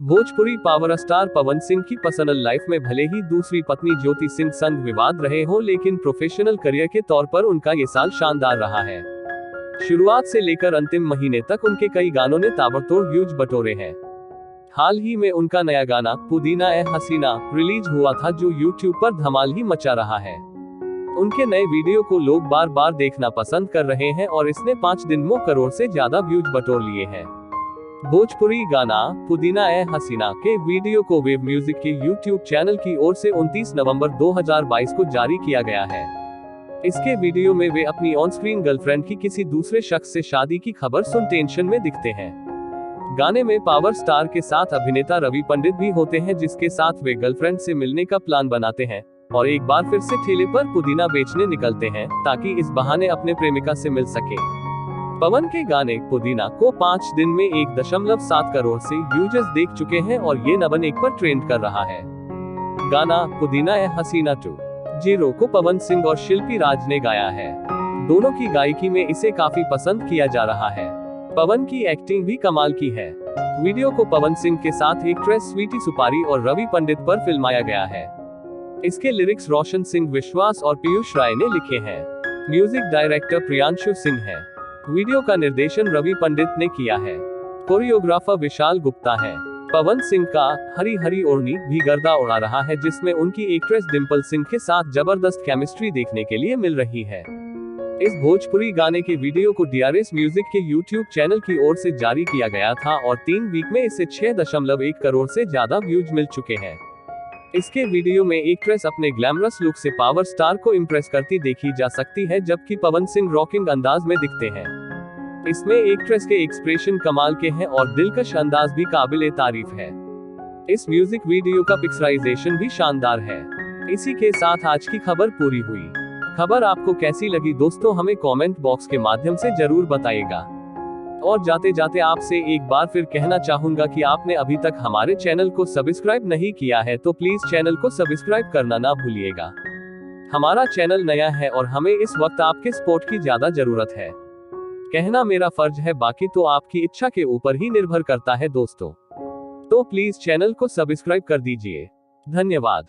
Bhojpuri power star Pawan Singh की personal life में भले ही दूसरी पत्नी ज्योति सिंह संग विवाद रहे हो, लेकिन प्रोफेशनल करियर के तौर पर उनका ये साल शानदार रहा है। शुरुआत से लेकर अंतिम महीने तक उनके कई गानों ने ताबड़तोड़ व्यूज बटोरे हैं। हाल ही में उनका नया गाना पुदीना ए हसीना रिलीज हुआ था, जो यूट्यूब पर धमाल ही मचा रहा है। उनके नए वीडियो को लोग बार बार देखना पसंद कर रहे हैं और इसने 5 दिन में करोड़ से ज्यादा व्यूज बटोर लिए हैं। भोजपुरी गाना पुदीना ए हसीना के वीडियो को वेव म्यूजिक के यूट्यूब चैनल की ओर से 29 नवंबर 2022 को जारी किया गया है। इसके वीडियो में वे अपनी ऑन स्क्रीन गर्लफ्रेंड की किसी दूसरे शख्स से शादी की खबर सुन टेंशन में दिखते हैं। गाने में पावर स्टार के साथ अभिनेता रवि पंडित भी होते हैं, जिसके साथ वे गर्लफ्रेंड से मिलने का प्लान बनाते हैं और एक बार फिर से ठेले पर पुदीना बेचने निकलते हैं, ताकि इस बहाने अपने प्रेमिका से मिल सके। पवन के गाने पुदीना को 5 दिन में 1.7 करोड़ से यूजर्स देख चुके हैं और ये नंबर 1 पर ट्रेंड कर रहा है। गाना पुदीना ए हसीना 2.0 को पवन सिंह और शिल्पी राज ने गाया है। दोनों की गायकी में इसे काफी पसंद किया जा रहा है। पवन की एक्टिंग भी कमाल की है। वीडियो को पवन सिंह के साथ एक्ट्रेस स्वीटी सुपारी और रवि पंडित पर फिल्माया गया है। इसके लिरिक्स रोशन सिंह विश्वास और पीयूष राय ने लिखे हैं। म्यूजिक डायरेक्टर प्रियांशु सिंह है। वीडियो का निर्देशन रवि पंडित ने किया है। कोरियोग्राफर विशाल गुप्ता है। पवन सिंह का हरी हरी ओढ़नी भी गर्दा उड़ा रहा है, जिसमें उनकी एक्ट्रेस डिंपल सिंह के साथ जबरदस्त केमिस्ट्री देखने के लिए मिल रही है। इस भोजपुरी गाने के वीडियो को DRS म्यूजिक के यूट्यूब चैनल की ओर से जारी किया गया था और 3 वीक में इसे 6.1 करोड़ से ज्यादा व्यूज मिल चुके हैं। इसके वीडियो में एक्ट्रेस अपने ग्लैमरस लुक से पावर स्टार को इम्प्रेस करती देखी जा सकती है, जबकि पवन सिंह रॉकिंग अंदाज में दिखते हैं। इसमें एक्ट्रेस के एक्सप्रेशन कमाल के हैं और दिलकश अंदाज भी काबिले तारीफ है। इस म्यूजिक वीडियो का पिक्चराइजेशन भी शानदार है। इसी के साथ आज की खबर पूरी हुई। खबर आपको कैसी लगी दोस्तों, हमें कमेंट बॉक्स के माध्यम से जरूर बताइएगा। और जाते जाते आपसे एक बार फिर कहना चाहूंगा कि आपने अभी तक हमारे चैनल को सब्सक्राइब नहीं किया है तो प्लीज चैनल को सब्सक्राइब करना ना भूलिएगा। हमारा चैनल नया है और हमें इस वक्त आपके सपोर्ट की ज्यादा जरूरत है। कहना मेरा फर्ज है, बाकी तो आपकी इच्छा के ऊपर ही निर्भर करता है दोस्तों। तो प्लीज चैनल को सब्सक्राइब कर दीजिए। धन्यवाद।